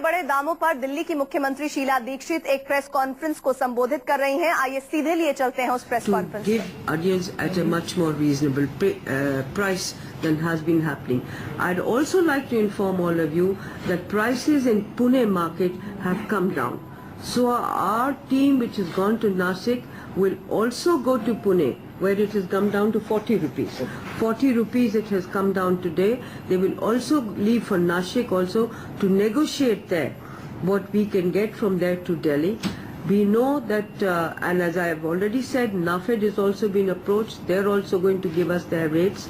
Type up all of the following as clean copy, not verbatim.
बढ़े दामों पर दिल्ली की मुख्यमंत्री शीला दीक्षित एक प्रेस कॉन्फ्रेंस को संबोधित कर रही हैं। आइए सीधे लिए चलते हैं उस press conference give audience at a much more reasonable price than has been happening. I'd also like to inform all of you that prices in Pune market have come down. So our team, which has gone to Nasik, will also go to Pune, where it has come down to 40 rupees. 40 rupees it has come down today. They will also leave for Nashik also to negotiate there what we can get from there to Delhi. We know that, and as I have already said, NAFED has also been approached. They're also going to give us their rates.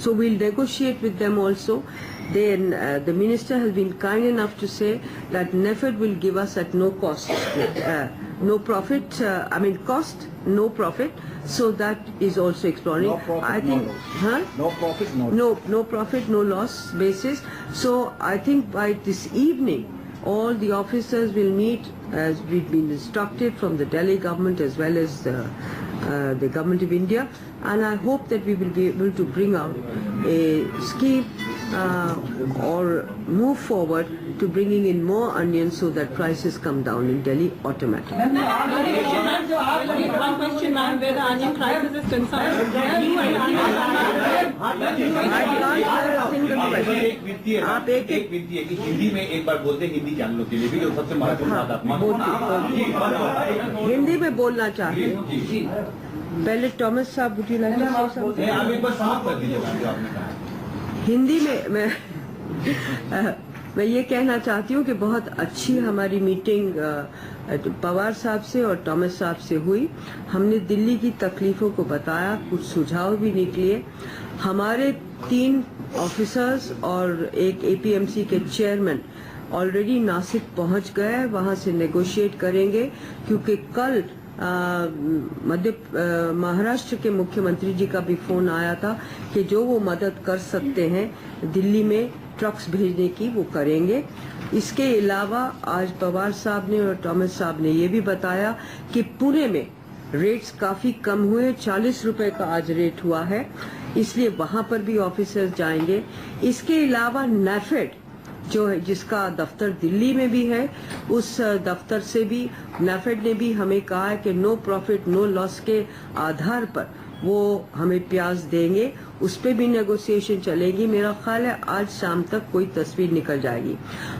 So we'll negotiate with them also. Then the minister has been kind enough to say that NAFED will give us at no cost, no profit. Cost, no profit. So that is also exploring. No profit, I think, no loss. huh? No profit, no loss. No profit, no loss basis. So I think by this evening, all the officers will meet, as we've been instructed from the Delhi government as well as the government of India, and I hope that we will be able to bring out a scheme or move forward to bringing in more onions so that prices come down in Delhi automatically. One question, ma'am, where the onion crisis is concerned. एक वित्तीय कि हिंदी में एक बार बोलते हिंदी जानने के लिए भी जो सबसे महत्वपूर्ण हिंदी में बोलना चाहते हैं। पहले टॉमस साहब बुटी लाइन आप एक बार समाप्त कर दीजिए जो आपने कहा। हिंदी में मैं ये कहना चाहती हूँ कि बहुत अच्छी हमारी मीटिंग पवार साहब से और टॉमस साहब से हुई। हमने दिल्ली की तकलीफों को बताया, कुछ सुझाव भी निकले। हमारे 3 ऑफिसर्स और एक एपीएमसी के चेयरमैन ऑलरेडी नासिक पहुंच गए, वहां से नेगोशिएट करेंगे, क्योंकि कल महाराष्ट्र के मुख्यमंत्री जी का भी फोन आया था कि जो वो मदद कर सकते हैं दिल्ली में ट्रक्स भेजने की वो करेंगे। इसके अलावा आज पवार साहब ने और टॉमस साहब ने ये भी बताया कि पुणे में रेट्स काफी कम हुए, 40 रुपए का आज रेट हुआ है, इसलिए वहां पर भी ऑफिसर्स जाएंगे। इसके अलावा NAFED जो है, जिसका दफ्तर दिल्ली में भी है, उस दफ्तर से भी NAFED ने भी हमें कहा है कि नो प्रॉफिट नो लॉस के आधार पर वो हमें प्याज देंगे, उस पे भी नेगोशिएशन चलेगी। मेरा ख्याल है आज शाम तक कोई तस्वीर निकल जाएगी।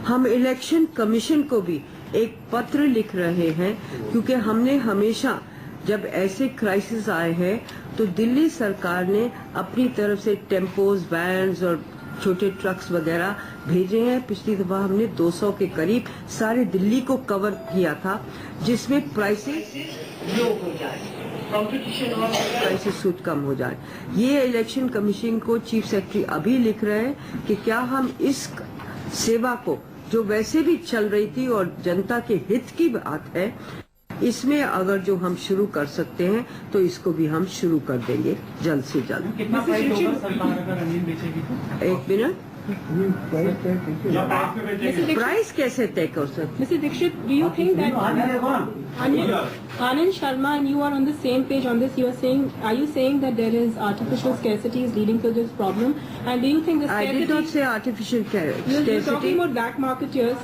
हम इलेक्शन कमीशन को भी एक पत्र लिख रहे हैं, क्योंकि हमने हमेशा जब ऐसे क्राइसिस आए हैं तो दिल्ली सरकार ने अपनी तरफ से टेम्पोज, वैन्स और छोटे ट्रक्स वगैरह भेजे हैं। पिछली दफा हमने 200 के करीब सारे दिल्ली को कवर किया था, जिसमें प्राइसेस लो हो जाए, कंपटीशन और प्राइसेस खुद कम हो जाए। ये इलेक्शन कमीशन को चीफ सेक्रेटरी अभी लिख रहे हैं कि क्या हम इस सेवा को, जो वैसे भी चल रही थी और जनता के हित की बात है, इसमें अगर जो हम शुरू कर सकते हैं तो इसको भी हम शुरू कर देंगे जल्द से जल्द। कितना प्राइस होगा सरकार अगर अनियन बेचेगी तो? एक मिनट, प्राइस कैसे तय कर सकते? Mr. Dixit, do you think that Anand Sharma and you are on the same page on this? Are you saying that there is artificial scarcity is leading to this problem? And do you think the scarcity? I did not say artificial scarcity. You're talking about black marketeers.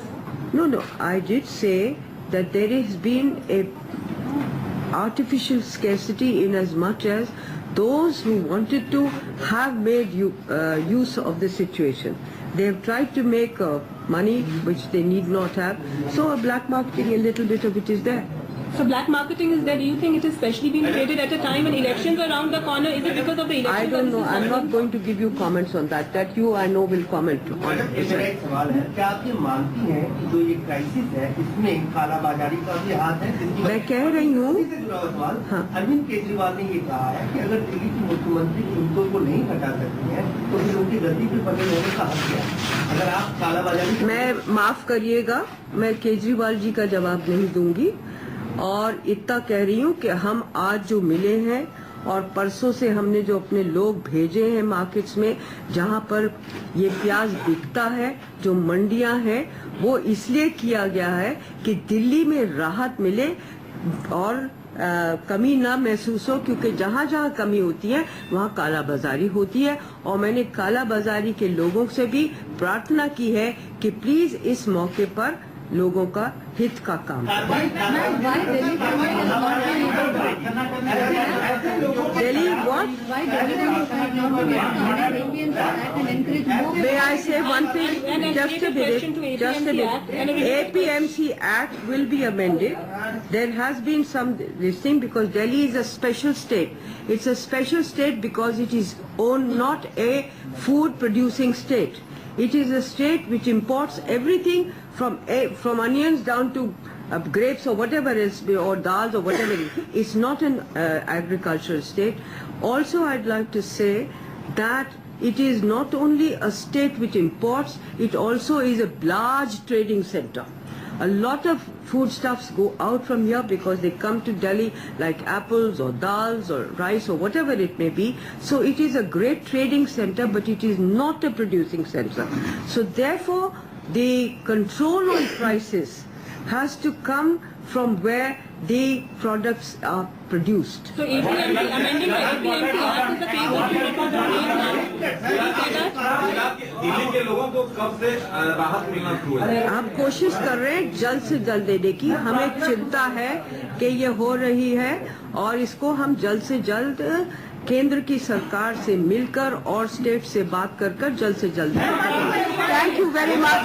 No, I did say that there has been a artificial scarcity in as much as those who wanted to have made use of the situation. They have tried to make money which they need not have. So a black marketing, a little bit of it is there. So black marketing is there. Do you think it is especially being created at a time when elections are around the corner? Is it because of the elections? I don't know. I'm not going to give you comments on that. That you, I know, will comment on it. मेरा एक सवाल है, क्या आप ये मानती हैं कि जो ये क्राइसिस है इसमें कालाबाजारी का भी हाथ है? मैं कह रही हूँ, हाँ। अरविंद केजरीवाल ने ये कहा है कि अगर दिल्ली की मुख्यमंत्री कीमतों को नहीं घटा सकती हैं तो फिर उनकी गद्दी पे बने होने का हक है। अगर आप कालाबाजारी, मैं माफ करिएगा, मैं केजरीवाल जी का जवाब नहीं दूंगी, और इतना कह रही हूँ कि हम आज जो मिले हैं और परसों से हमने जो अपने लोग भेजे हैं मार्केट्स में, जहाँ पर ये प्याज बिकता है, जो मंडियाँ हैं, वो इसलिए किया गया है कि दिल्ली में राहत मिले और कमी ना महसूस हो, क्योंकि जहाँ जहाँ कमी होती है वहाँ काला बाजारी होती है। और मैंने काला बाजारी के लोगों से भी प्रार्थना की है कि प्लीज इस मौके पर लोगों का हित का काम करें। Delhi what? May I say one thing? Just a minute. APMC Act will be amended. There has been some this thing because Delhi is a special state. It's a special state because it is not a food producing state. It is a state which imports everything from onions down to grapes or whatever is, or dals or whatever it is. It's not an agricultural state. Also, I'd like to say that it is not only a state which imports, it also is a large trading center. A lot of foodstuffs go out from here because they come to Delhi like apples or dals or rice or whatever it may be. So it is a great trading center, but it is not a producing center. So therefore, the control on prices has to come from where the products are produced. So APMC, amending the APMC Act is the phase of because of rate now. Delhi के लोगों को कब से राहत मिलना शुरू है? आप कोशिश कर रहे हैं जल्द से जल्द देने की। हमें चिंता है कि ये हो रही है और इसको हम जल्द से जल्द केंद्र की सरकार से मिलकर और स्टेट से बात कर जल्द से जल्द। Thank you very much.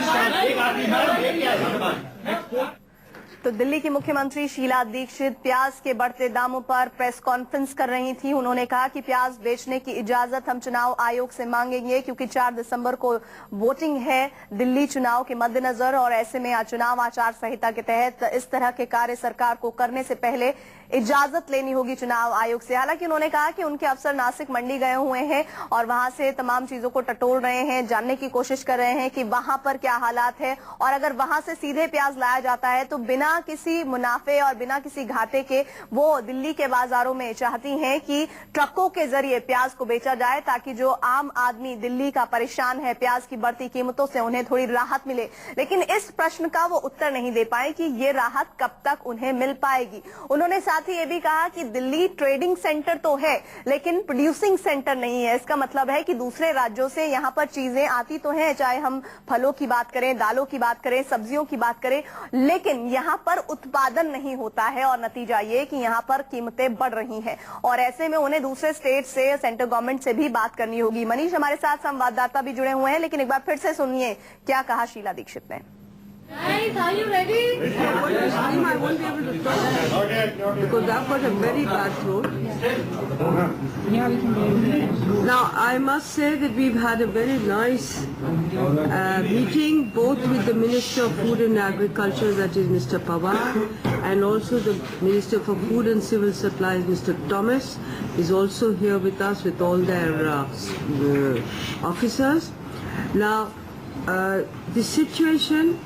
तो दिल्ली की मुख्यमंत्री शीला दीक्षित प्याज के बढ़ते दामों पर प्रेस कॉन्फ्रेंस कर रही थी। उन्होंने कहा कि प्याज बेचने की इजाजत हम चुनाव आयोग से मांगेंगे, क्योंकि 4 दिसंबर को वोटिंग है दिल्ली चुनाव के मद्देनजर, और ऐसे में चुनाव आचार संहिता के तहत इस तरह के कार्य सरकार को करने से पहले इजाजत लेनी होगी चुनाव आयोग से। हालांकि उन्होंने कहा कि उनके अफसर नासिक मंडी गए हुए हैं और वहां से तमाम चीजों को टटोल रहे हैं, जानने की कोशिश कर रहे हैं कि वहां पर क्या हालात है, और अगर वहां से सीधे प्याज लाया जाता है तो बिना किसी मुनाफे और बिना किसी घाटे के वो दिल्ली के बाजारों में चाहती हैं कि ट्रकों के जरिए प्याज को बेचा जाए, ताकि जो आम आदमी दिल्ली का परेशान है प्याज की बढ़ती कीमतों से उन्हें थोड़ी राहत मिले। लेकिन इस प्रश्न का वो उत्तर नहीं दे पाए कि ये राहत कब तक उन्हें मिल पाएगी। उन्होंने साथ ही ये भी कहा कि दिल्ली ट्रेडिंग सेंटर तो है लेकिन प्रोड्यूसिंग सेंटर नहीं है। इसका मतलब है कि दूसरे राज्यों से यहाँ पर चीजें आती तो हैं, चाहे हम फलों की बात करें, दालों की बात करें, सब्जियों की बात करें, लेकिन यहाँ पर उत्पादन नहीं होता है और नतीजा ये कि यहाँ पर कीमतें बढ़ रही हैं। और ऐसे में उन्हें दूसरे स्टेट से, सेंट्रल गवर्नमेंट से भी बात करनी होगी। मनीष हमारे साथ संवाददाता भी जुड़े हुए हैं, लेकिन एक बार फिर से सुनिए क्या कहा शीला दीक्षित ने। Guys, are you ready? I won't be able to talk because I've got a very bad throat. Yeah, we can do it. Now, I must say that we've had a very nice meeting, both with the Minister of Food and Agriculture, that is Mr. Pawar, and also the Minister for Food and Civil Supplies, Mr. Thomas, is also here with us with all their officers. Now, the situation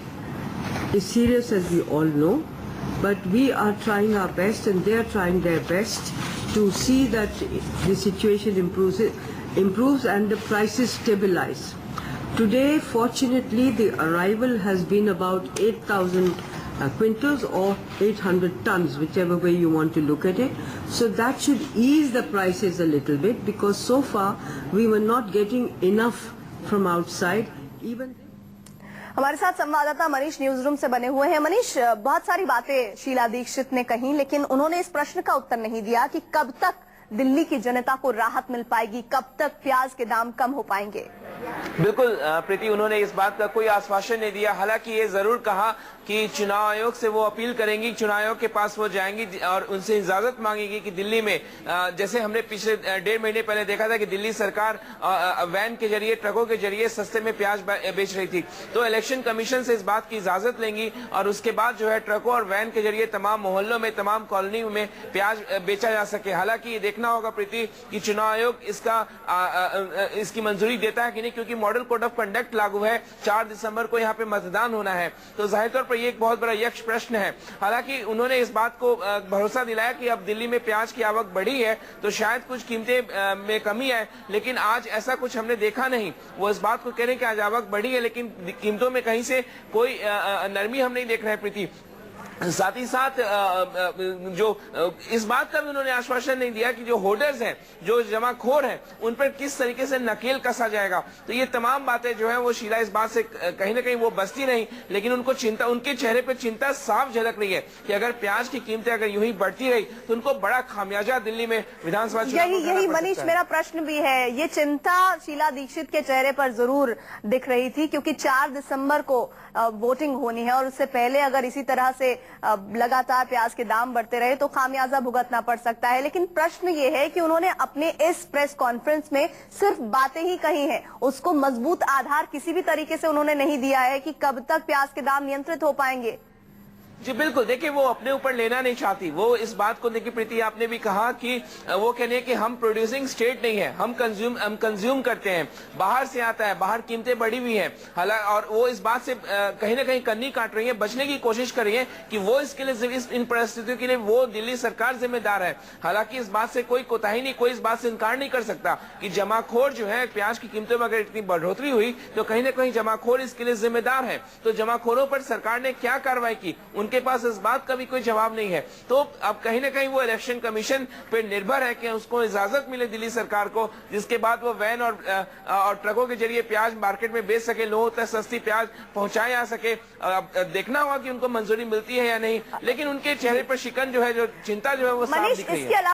is serious, as we all know, but we are trying our best and they are trying their best to see that the situation improves and the prices stabilize. Today, fortunately, the arrival has been about 8,000 quintals or 800 tons, whichever way you want to look at it. So that should ease the prices a little bit, because so far we were not getting enough from outside. Even हमारे साथ संवाददाता Manish news room से बने हुए हैं। मनीष, बहुत सारी बातें शीला दीक्षित ने कही, लेकिन उन्होंने इस प्रश्न का उत्तर नहीं दिया कि कब तक दिल्ली की जनता को राहत मिल पाएगी, कब तक प्याज के दाम कम हो पाएंगे। बिल्कुल प्रीति, उन्होंने इस बात का कोई आश्वासन नहीं दिया। हालांकि ये जरूर कहा कि चुनाव आयोग से वो अपील करेंगी, चुनाव आयोग के पास वो जाएंगी और उनसे इजाजत मांगेगी कि दिल्ली में जैसे हमने पिछले 1.5 महीने पहले देखा था कि दिल्ली सरकार वैन के जरिए, ट्रकों के जरिए सस्ते में प्याज बेच रही थी, तो इलेक्शन कमीशन से इस बात की इजाजत लेंगी और उसके बाद जो है ट्रकों और वैन के जरिए तमाम मोहल्लों में, तमाम कॉलोनी में प्याज बेचा जा सके। हालांकि ये देखना होगा प्रीति कि चुनाव आयोग इसकी मंजूरी देता है कि नहीं, क्योंकि मॉडल कोड ऑफ कंडक्ट लागू है। 4 दिसंबर को यहाँ पे मतदान होना है, तो जाहिर तौर पर ये एक बहुत बड़ा यक्ष प्रश्न है। हालांकि उन्होंने इस बात को भरोसा दिलाया कि अब दिल्ली में प्याज की आवक बढ़ी है तो शायद कुछ कीमतें में कमी है, लेकिन आज ऐसा कुछ हमने देखा नहीं। वो इस बात को कह रहे हैं कि आज आवक बढ़ी है लेकिन कीमतों में कहीं से कोई नरमी हम नहीं देख रहे हैं प्रीति। साथ ही साथ जो इस बात का भी उन्होंने आश्वासन नहीं दिया कि जो होर्डर्स हैं, जो जमाखोर हैं, उन पर किस तरीके से नकेल कसा जाएगा। तो ये तमाम बातें जो है वो शीला इस बात से कहीं ना कहीं वो बचती नहीं, लेकिन उनको चिंता, उनके चेहरे पर चिंता साफ झलक रही है कि अगर प्याज की कीमतें अगर यूं ही बढ़ती रही तो उनको बड़ा खामियाजा दिल्ली में विधानसभा चुनाव यही मनीष मेरा प्रश्न भी है। ये चिंता शीला दीक्षित के चेहरे पर जरूर दिख रही थी, क्योंकि 4 दिसंबर को वोटिंग होनी है और उससे पहले अगर इसी तरह से लगातार प्याज के दाम बढ़ते रहे तो खामियाजा भुगतना पड़ सकता है। लेकिन प्रश्न ये है कि उन्होंने अपने इस प्रेस कॉन्फ्रेंस में सिर्फ बातें ही कही हैं, उसको मजबूत आधार किसी भी तरीके से उन्होंने नहीं दिया है कि कब तक प्याज के दाम नियंत्रित हो पाएंगे। जी बिल्कुल, देखिए वो अपने ऊपर लेना नहीं चाहती। वो इस बात को देखिए, प्रीति आपने भी कहा कि वो कहने हैं कि हम प्रोड्यूसिंग स्टेट नहीं है, हम कंज्यूम करते हैं, बाहर से आता है, बाहर कीमतें बढ़ी हुई हैं। हालांकि और वो इस बात से कहीं ना कहीं कन्नी काट रही है, बचने की कोशिश कर रही है कि वो इसके लिए, इन परिस्थितियों के लिए वो दिल्ली सरकार जिम्मेदार है। हालांकि इस बात से कोई कोताही नहीं, कोई इस बात से इनकार नहीं कर सकता कि जमाखोर जो है, प्याज की कीमतों में अगर इतनी बढ़ोतरी हुई तो कहीं ना कहीं जमाखोर इसके लिए जिम्मेदार है। तो जमाखोरों पर सरकार ने क्या कार्रवाई की, उनके पास इस बात का भी कोई जवाब नहीं है। तो अब कहीं ना कहीं वो इलेक्शन कमीशन पे निर्भर है कि उसको इजाजत मिले दिल्ली सरकार को, जिसके बाद वो वैन और ट्रकों के जरिए प्याज मार्केट में बेच सके, लोगों तक सस्ती प्याज पहुंचाए जा सके। देखना होगा कि उनको मंजूरी मिलती है या नहीं, लेकिन उनके चेहरे पर शिकन जो है, जो चिंता जो है वो साफ दिख रही है।